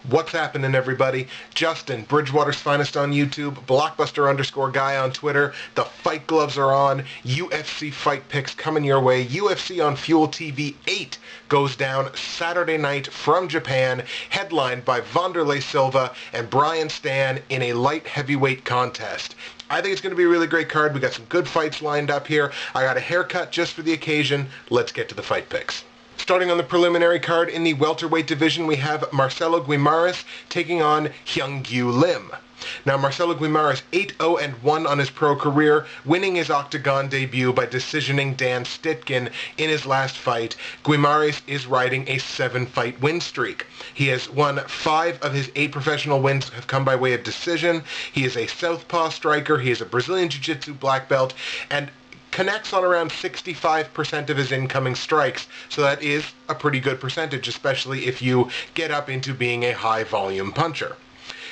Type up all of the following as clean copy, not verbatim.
What's happening, everybody? Justin, Bridgewater's Finest on YouTube, Blockbuster_guy on Twitter. The fight gloves are on. UFC fight picks coming your way. UFC on Fuel TV 8 goes down Saturday night from Japan, headlined by Wanderlei Silva and Brian Stann in a light heavyweight contest. I think it's going to be a really great card. We got some good fights lined up here. I got a haircut just for the occasion. Let's get to the fight picks. Starting on the preliminary card in the welterweight division, we have Marcelo Guimaraes taking on Hyung-Gyu Lim. Now, Marcelo Guimaraes 8-0-1 on his pro career, winning his octagon debut by decisioning Dan Stitkin in his last fight. Guimaraes is riding a 7-fight win streak. He has won 5 of his 8 professional wins have come by way of decision. He is a southpaw striker. He is a Brazilian Jiu-Jitsu black belt, and connects on around 65% of his incoming strikes, so that is a pretty good percentage, especially if you get up into being a high-volume puncher.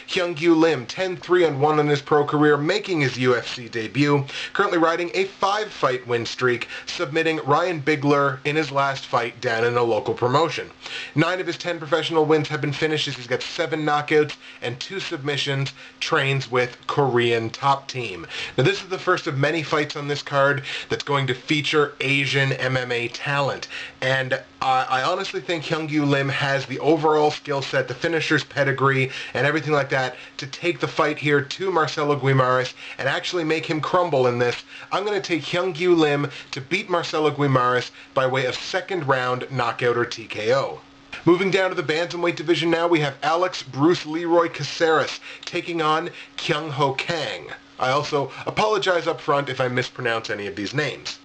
Hyung-Gyu Lim, 10-3-1 on his pro career, making his UFC debut, currently riding a 5-fight win streak, submitting Ryan Bigler in his last fight down in a local promotion. 9 of his 10 professional wins have been finishes. He's got 7 knockouts and 2 submissions, trains with Korean top team. Now, this is the first of many fights on this card that's going to feature Asian MMA talent, and I honestly think Hyung-Gyu Lim has the overall skill set, the finisher's pedigree, and everything like that to take the fight here to Marcelo Guimaraes and actually make him crumble in this. I'm going to take Hyung-Gyu Lim to beat Marcelo Guimaraes by way of second round knockout or TKO. Moving down to the bantamweight division now, we have Alex Bruce Leroy Caceres taking on Kyung Ho Kang. I also apologize up front if I mispronounce any of these names.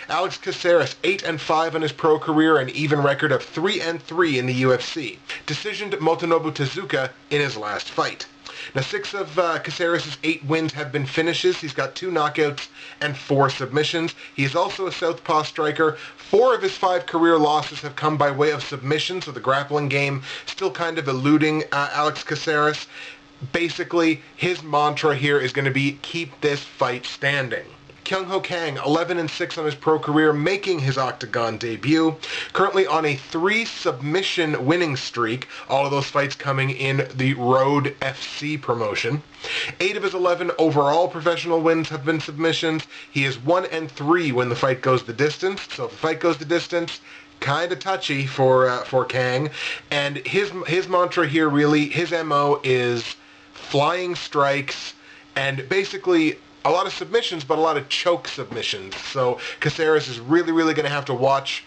Alex Caceres, 8-5 on his pro career, an even record of 3-3 in the UFC. Decisioned Motonobu Tezuka in his last fight. Now, 6 of Caceres' 8 wins have been finishes. He's got 2 knockouts and 4 submissions. He is also a southpaw striker. 4 of his 5 career losses have come by way of submission, so the grappling game still kind of eluding Alex Caceres. Basically, his mantra here is going to be keep this fight standing. Kyung Ho Kang, 11-6 on his pro career, making his octagon debut. Currently on a 3-submission winning streak, all of those fights coming in the Road FC promotion. 8 of his 11 overall professional wins have been submissions. He is 1-3 when the fight goes the distance. So if the fight goes the distance, kind of touchy for Kang. And his mantra here, really, his MO is flying strikes and basically a lot of submissions, but a lot of choke submissions. So Caceres is really going to have to watch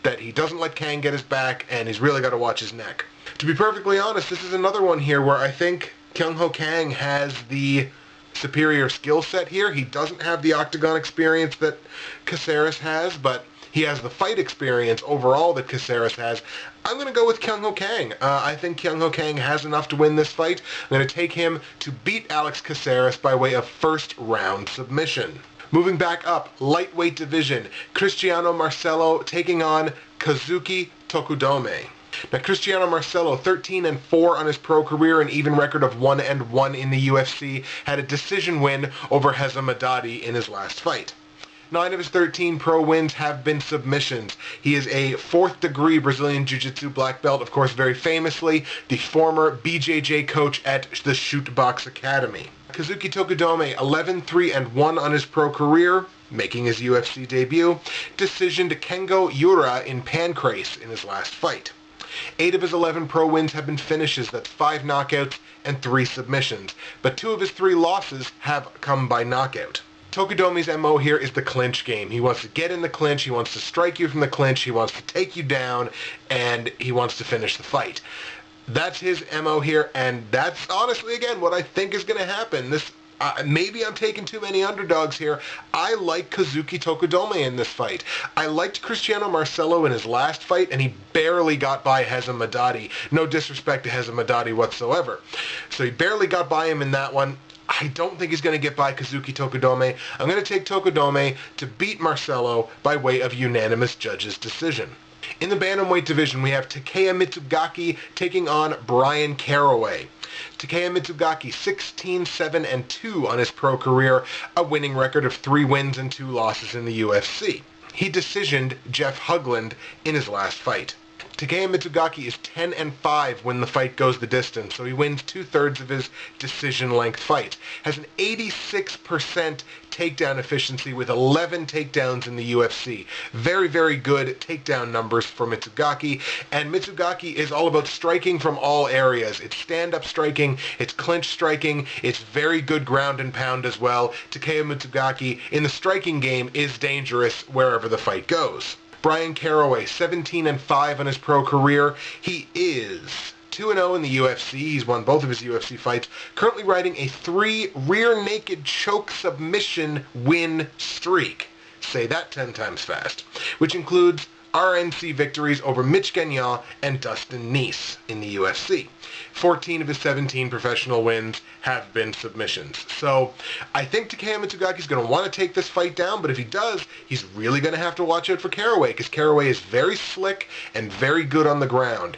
that he doesn't let Kang get his back, and he's really got to watch his neck. To be perfectly honest, this is another one here where I think Kyung Ho Kang has the superior skill set here. He doesn't have the octagon experience that Caceres has, but he has the fight experience overall that Caceres has. I'm going to go with Kyung Ho Kang. I think Kyung Ho Kang has enough to win this fight. I'm going to take him to beat Alex Caceres by way of first round submission. Moving back up, lightweight division, Cristiano Marcelo taking on Kazuki Tokudome. Now, Cristiano Marcelo, 13-4 on his pro career, an even record of 1-1 in the UFC, had a decision win over Heza Madadi in his last fight. 9 of his 13 pro wins have been submissions. He is a 4th-degree Brazilian Jiu-Jitsu black belt, of course, very famously, the former BJJ coach at the Shoot Box Academy. Kazuki Tokudome, 11-3-1 on his pro career, making his UFC debut, decisioned Kengo Yura in Pancrase in his last fight. 8 of his 11 pro wins have been finishes, that's 5 knockouts and 3 submissions, but 2 of his 3 losses have come by knockout. Tokudome's MO here is the clinch game. He wants to get in the clinch, he wants to strike you from the clinch, he wants to take you down, and he wants to finish the fight. That's his MO here, and that's honestly, again, what I think is going to happen. Maybe I'm taking too many underdogs here. I like Kazuki Tokudome in this fight. I liked Cristiano Marcelo in his last fight, and he barely got by Heza Madadi. No disrespect to Heza Madadi whatsoever. So he barely got by him in that one. I don't think he's going to get by Kazuki Tokudome. I'm going to take Tokudome to beat Marcelo by way of unanimous judges' decision. In the bantamweight division, we have Takeya Mitsugaki taking on Brian Caraway. Takeya Mitsugaki, 16-7-2 on his pro career, a winning record of 3 wins and 2 losses in the UFC. He decisioned Jeff Hugland in his last fight. Takeya Mitsugaki is 10-5 when the fight goes the distance, so he wins 2/3 of his decision-length fights. Has an 86% takedown efficiency with 11 takedowns in the UFC. Very, very good takedown numbers for Mitsugaki, and Mitsugaki is all about striking from all areas. It's stand-up striking, it's clinch striking, it's very good ground and pound as well. Takeya Mitsugaki in the striking game is dangerous wherever the fight goes. Brian Caraway, 17-5 on his pro career. He is 2-0 in the UFC. He's won both of his UFC fights. Currently riding a 3 rear naked choke submission win streak. Say that 10 times fast. Which includes RNC victories over Mitch Gagnon and Dustin Neese in the UFC. 14 of his 17 professional wins have been submissions. So I think Takeya Mitsugaki is going to want to take this fight down, but if he does, he's really going to have to watch out for Caraway, because Caraway is very slick and very good on the ground.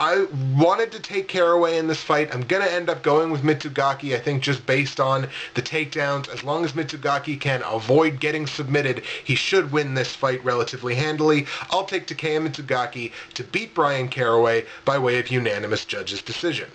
I wanted to take Caraway in this fight. I'm going to end up going with Mitsugaki, I think, just based on the takedowns. As long as Mitsugaki can avoid getting submitted, he should win this fight relatively handily. I'll take Takeya Mitsugaki to beat Brian Caraway by way of unanimous judges' decision.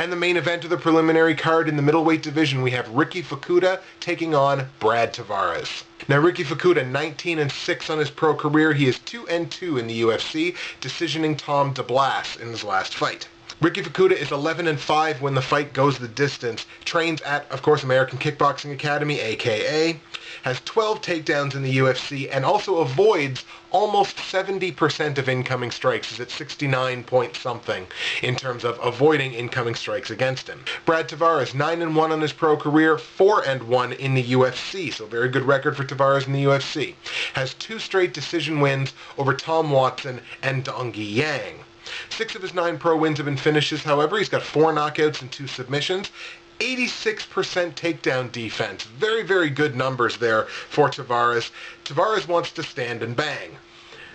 And the main event of the preliminary card in the middleweight division, we have Ricky Fukuda taking on Brad Tavares. Now, Ricky Fukuda, 19-6 on his pro career. He is 2-2 in the UFC, decisioning Tom DeBlass in his last fight. Ricky Fukuda is 11-5 when the fight goes the distance, trains at, of course, American Kickboxing Academy, a.k.a., has 12 takedowns in the UFC, and also avoids almost 70% of incoming strikes. He's at 69 point something in terms of avoiding incoming strikes against him. Brad Tavares, 9-1 on his pro career, 4-1 in the UFC, so very good record for Tavares in the UFC. Has 2 straight decision wins over Tom Watson and Dongi Yang. 6 of his 9 pro wins have been finishes, however. He's got 4 knockouts and 2 submissions. 86% takedown defense. Very, very good numbers there for Tavares. Tavares wants to stand and bang.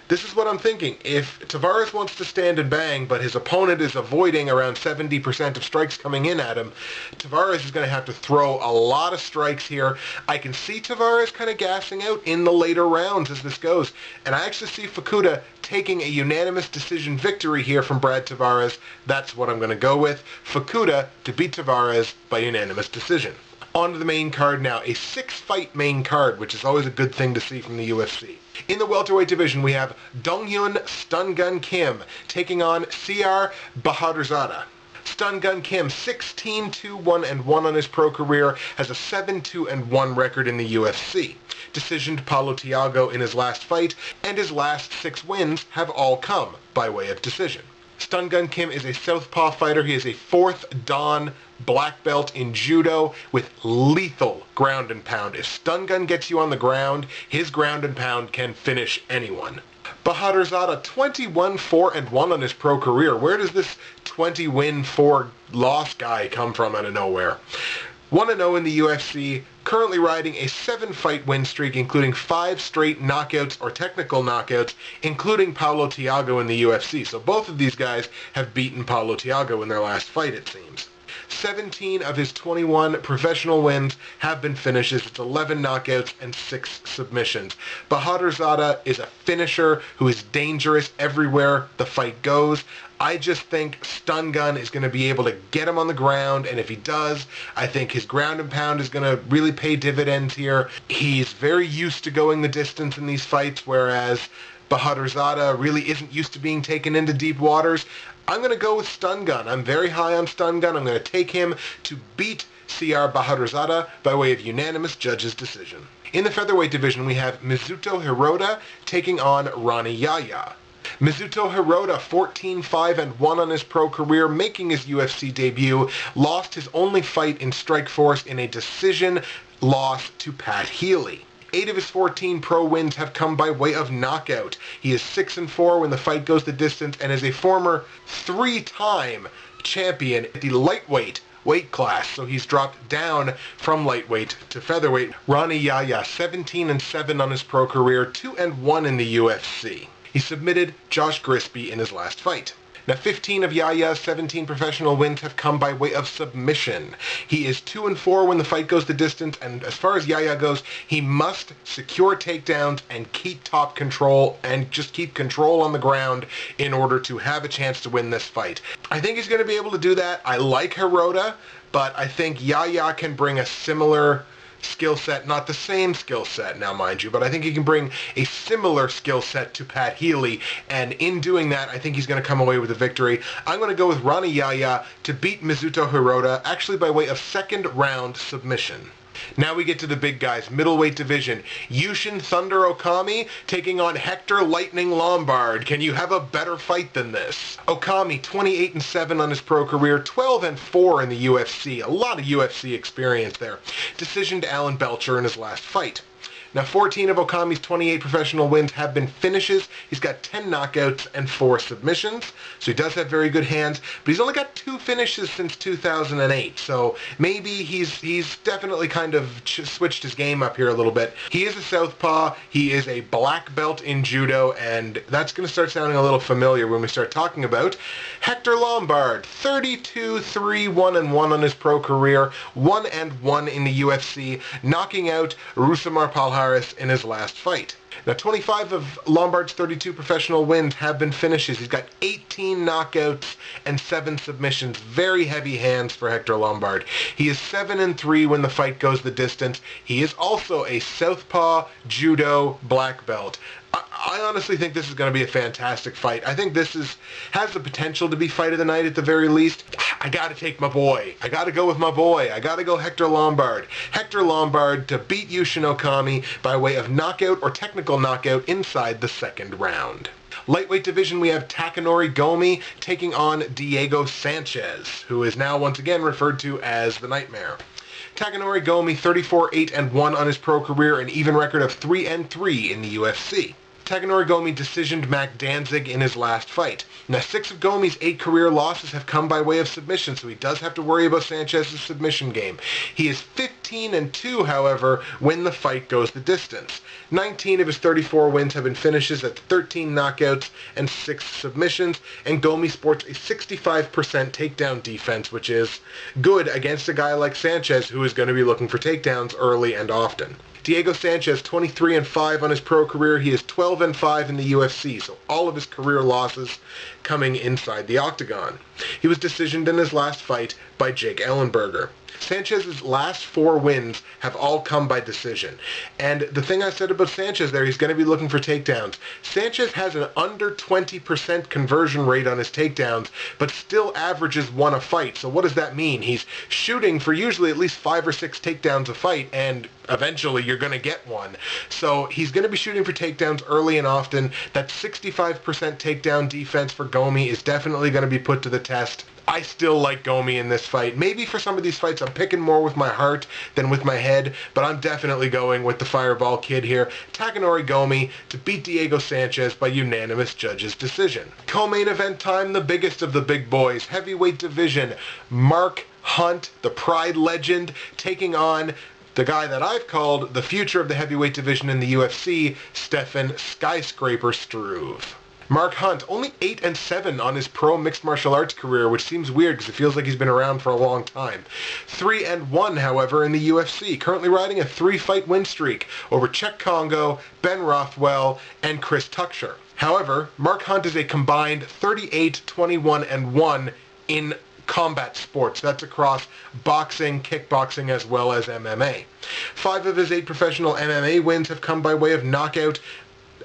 This is what I'm thinking. If Tavares wants to stand and bang, but his opponent is avoiding around 70% of strikes coming in at him, Tavares is going to have to throw a lot of strikes here. I can see Tavares kind of gassing out in the later rounds as this goes. And I actually see Fukuda taking a unanimous decision victory here from Brad Tavares. That's what I'm going to go with. Fukuda to beat Tavares by unanimous decision. On to the main card now, a 6-fight main card, which is always a good thing to see from the UFC. In the welterweight division, we have Donghyun Stun Gun Kim taking on CR Bahadurzada. Stun Gun Kim, 16-1-1 on his pro career, has a 7-2-1 record in the UFC. Decisioned Paulo Thiago in his last fight, and his last 6 wins have all come by way of decision. Stun Gun Kim is a southpaw fighter. He is a 4th Dan black belt in judo with lethal ground and pound. If Stun Gun gets you on the ground, his ground and pound can finish anyone. Bahadurzada, 21-4-1 on his pro career. Where does this 20-win, 4-loss guy come from out of nowhere? 1-0 in the UFC, currently riding a 7-fight win streak, including 5 straight knockouts or technical knockouts, including Paulo Thiago in the UFC. So both of these guys have beaten Paulo Thiago in their last fight, it seems. 17 of his 21 professional wins have been finishes. It's 11 knockouts and 6 submissions. Bahadurzada is a finisher who is dangerous everywhere the fight goes. I just think Stun Gun is going to be able to get him on the ground, and if he does, I think his ground and pound is going to really pay dividends here. He's very used to going the distance in these fights, whereas Bahadurzada really isn't used to being taken into deep waters. I'm going to go with Stun Gun. I'm very high on Stun Gun. I'm going to take him to beat CR Bahadurzada by way of unanimous judges' decision. In the featherweight division, we have Mizuto Hirota taking on Ronnie Yaya. Mizuto Hirota, 14-5-1 on his pro career, making his UFC debut, lost his only fight in Strikeforce in a decision loss to Pat Healy. 8 of his 14 pro wins have come by way of knockout. He is 6-4 when the fight goes the distance and is a former 3-time champion at the lightweight weight class. So he's dropped down from lightweight to featherweight. Ronnie Yaya, 17-7 on his pro career, 2-1 in the UFC. He submitted Josh Grisby in his last fight. Now, 15 of Yaya's 17 professional wins have come by way of submission. He is 2-4 when the fight goes the distance, and as far as Yaya goes, he must secure takedowns and keep top control and just keep control on the ground in order to have a chance to win this fight. I think he's going to be able to do that. I like Hirota, but I think Yaya can bring a similar skill set, not the same skill set now, mind you, but I think he can bring a similar skill set to Pat Healy, and in doing that, I think he's going to come away with a victory. I'm going to go with Rani Yaya to beat Mizuto Hirota, actually by way of second round submission. Now we get to the big guys, middleweight division. Yushin Thunder Okami taking on Hector Lightning Lombard. Can you have a better fight than this? Okami, 28-7 on his pro career, 12-4 in the UFC. A lot of UFC experience there. Decision to Alan Belcher in his last fight. Now, 14 of Okami's 28 professional wins have been finishes. He's got 10 knockouts and 4 submissions, so he does have very good hands, but he's only got 2 finishes since 2008, so maybe he's definitely kind of switched his game up here a little bit. He is a southpaw, he is a black belt in judo, and that's going to start sounding a little familiar when we start talking about Hector Lombard, 32-3-1-1 on his pro career, 1-1 in the UFC, knocking out Rousimar Palhares in his last fight. Now, 25 of Lombard's 32 professional wins have been finishes. He's got 18 knockouts and 7 submissions. Very heavy hands for Hector Lombard. He is 7-3 when the fight goes the distance. He is also a southpaw judo black belt. I honestly think this is going to be a fantastic fight. I think this has the potential to be fight of the night at the very least. I got to take my boy. I got to go with my boy. I got to go Hector Lombard. Hector Lombard to beat Yushin Okami by way of knockout or technical knockout inside the second round. Lightweight division, we have Takanori Gomi taking on Diego Sanchez, who is now once again referred to as the Nightmare. Takanori Gomi, 34-8-1 on his pro career, an even record of 3-3 in the UFC. Takanori Gomi decisioned Mac Danzig in his last fight. Now, 6 of Gomi's 8 career losses have come by way of submission, so he does have to worry about Sanchez's submission game. He is 15-2, however, when the fight goes the distance. 19 of his 34 wins have been finishes at 13 knockouts and 6 submissions, and Gomi sports a 65% takedown defense, which is good against a guy like Sanchez, who is going to be looking for takedowns early and often. Diego Sanchez, 23-5 on his pro career. He is 12-5 in the UFC, so all of his career losses coming inside the octagon. He was decisioned in his last fight by Jake Ellenberger. Sanchez's last 4 wins have all come by decision. And the thing I said about Sanchez there, he's going to be looking for takedowns. Sanchez has an under 20% conversion rate on his takedowns, but still averages 1 a fight. So what does that mean? He's shooting for usually at least 5 or 6 takedowns a fight, and eventually you're going to get one. So he's going to be shooting for takedowns early and often. That 65% takedown defense for Gomi is definitely going to be put to the test. I still like Gomi in this fight. Maybe for some of these fights I'm picking more with my heart than with my head, but I'm definitely going with the Fireball Kid here. Takanori Gomi to beat Diego Sanchez by unanimous judges' decision. Co-main event time, the biggest of the big boys. Heavyweight division, Mark Hunt, the Pride legend, taking on the guy that I've called the future of the heavyweight division in the UFC, Stefan Skyscraper Struve. Mark Hunt, only 8-7 on his pro mixed martial arts career, which seems weird because it feels like he's been around for a long time. 3-1, however, in the UFC, currently riding a 3-fight win streak over Czech Congo, Ben Rothwell, and Chris Tuchscherer. However, Mark Hunt is a combined 38-21-1 in combat sports. That's across boxing, kickboxing, as well as MMA. 5 of his 8 professional MMA wins have come by way of knockout,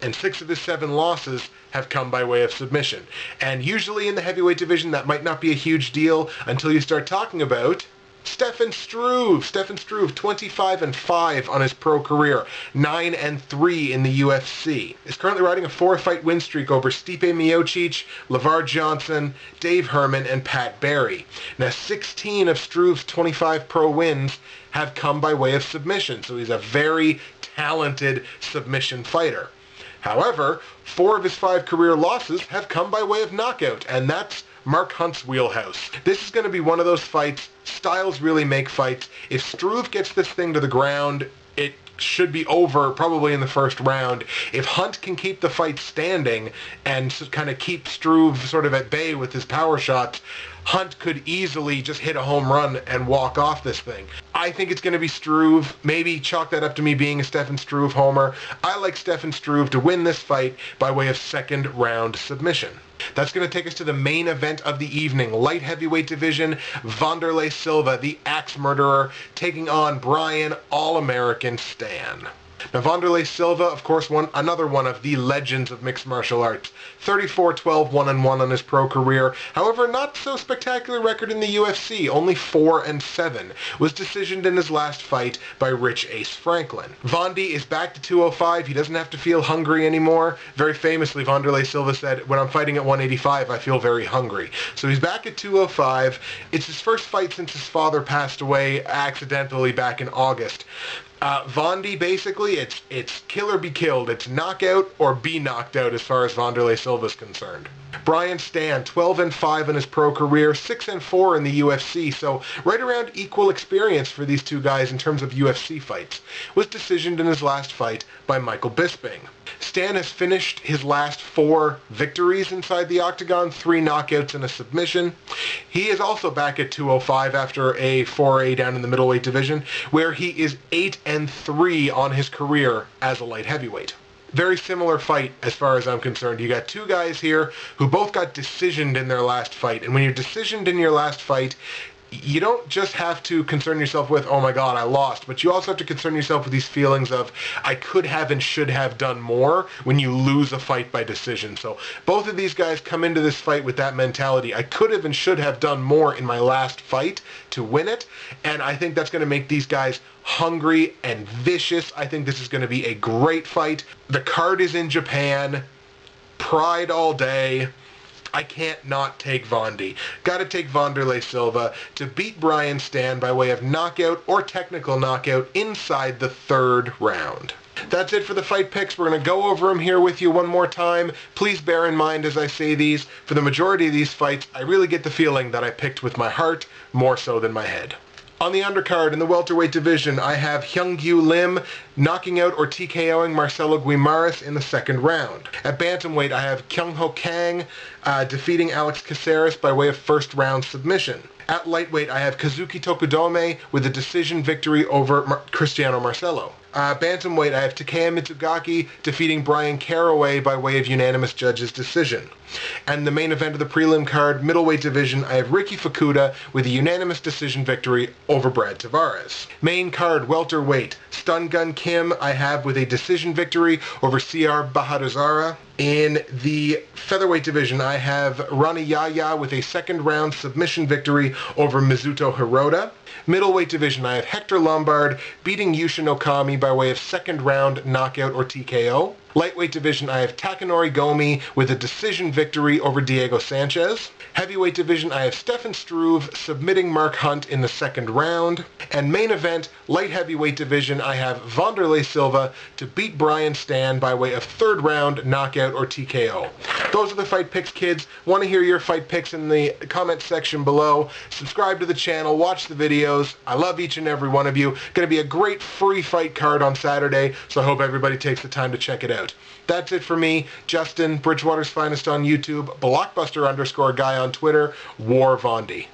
and 6 of his 7 losses have come by way of submission. And usually in the heavyweight division that might not be a huge deal until you start talking about Stefan Struve. Stefan Struve, 25-5 on his pro career, 9-3 in the UFC. Is currently riding a 4-fight win streak over Stipe Miocic, LeVar Johnson, Dave Herman, and Pat Barry. Now, 16 of Struve's 25 pro wins have come by way of submission, so he's a very talented submission fighter. However, 4 of his 5 career losses have come by way of knockout, and that's Mark Hunt's wheelhouse. This is going to be one of those fights. Styles really make fights. If Struve gets this thing to the ground, it should be over probably in the first round. If Hunt can keep the fight standing and kind of keep Struve sort of at bay with his power shots, Hunt could easily just hit a home run and walk off this thing. I think it's going to be Struve. Maybe chalk that up to me being a Stefan Struve homer. I like Stefan Struve to win this fight by way of second round submission. That's going to take us to the main event of the evening. Light heavyweight division, Wanderlei Silva, the Axe Murderer, taking on Brian All-American Stann. Now, Wanderlei Silva, of course, another one of the legends of mixed martial arts. 34-12, 1-1 on his pro career. However, not so spectacular record in the UFC, only 4-7. Was decisioned in his last fight by Rich Ace Franklin. Vandy is back to 205. He doesn't have to feel hungry anymore. Very famously, Wanderlei Silva said, when I'm fighting at 185, I feel very hungry. So he's back at 205. It's his first fight since his father passed away accidentally back in August. Vandy, basically, it's kill or be killed. It's knockout or be knocked out as far as Wanderlei Silva is concerned. Brian Stann, 12-5 in his pro career, 6-4 in the UFC, so right around equal experience for these two guys in terms of UFC fights. Was decisioned in his last fight by Michael Bisping. Stann has finished his last 4 victories inside the octagon, 3 knockouts and a submission. He is also back at 205 after a foray down in the middleweight division, where he is 8-3 on his career as a light heavyweight. Very similar fight as far as I'm concerned. You got two guys here who both got decisioned in their last fight. And when you're decisioned in your last fight, you don't just have to concern yourself with, oh my God, I lost, but you also have to concern yourself with these feelings of, I could have and should have done more when you lose a fight by decision. So both of these guys come into this fight with that mentality. I could have and should have done more in my last fight to win it, and I think that's going to make these guys hungry and vicious. I think this is going to be a great fight. The card is in Japan. Pride all day. I can't not take Vandy. Got to take Wanderlei Silva to beat Brian Stann by way of knockout or technical knockout inside the 3rd round. That's it for the fight picks. We're going to go over them here with you one more time. Please bear in mind as I say these, for the majority of these fights, I really get the feeling that I picked with my heart more so than my head. On the undercard in the welterweight division, I have Hyung-Gyu Lim knocking out or TKOing Marcelo Guimaras in the 2nd round. At bantamweight, I have Kyung-Ho Kang defeating Alex Caceres by way of 1st round submission. At lightweight, I have Kazuki Tokudome with a decision victory over Cristiano Marcelo. Bantamweight, I have Takeya Mitsugaki defeating Brian Caraway by way of unanimous judges' decision. And the main event of the prelim card, middleweight division, I have Ricky Fukuda with a unanimous decision victory over Brad Tavares. Main card, welterweight, Stun Gun Kim I have with a decision victory over CR Bahadurzada. In the featherweight division, I have Rani Yahya with a 2nd round submission victory over Mizuto Hirota. Middleweight division, I have Hector Lombard beating Yushin Okami by way of 2nd round knockout or TKO. Lightweight division, I have Takanori Gomi with a decision victory over Diego Sanchez. Heavyweight division, I have Stefan Struve submitting Mark Hunt in the 2nd round. And main event, light heavyweight division, I have Wanderlei Silva to beat Brian Stann by way of 3rd round knockout or TKO. Those are the fight picks, kids. Want to hear your fight picks in the comment section below. Subscribe to the channel, watch the videos. I love each and every one of you. Going to be a great free fight card on Saturday, so I hope everybody takes the time to check it out. That's it for me, Justin, Bridgewater's Finest on YouTube, Blockbuster_guy on Twitter, War Vandy.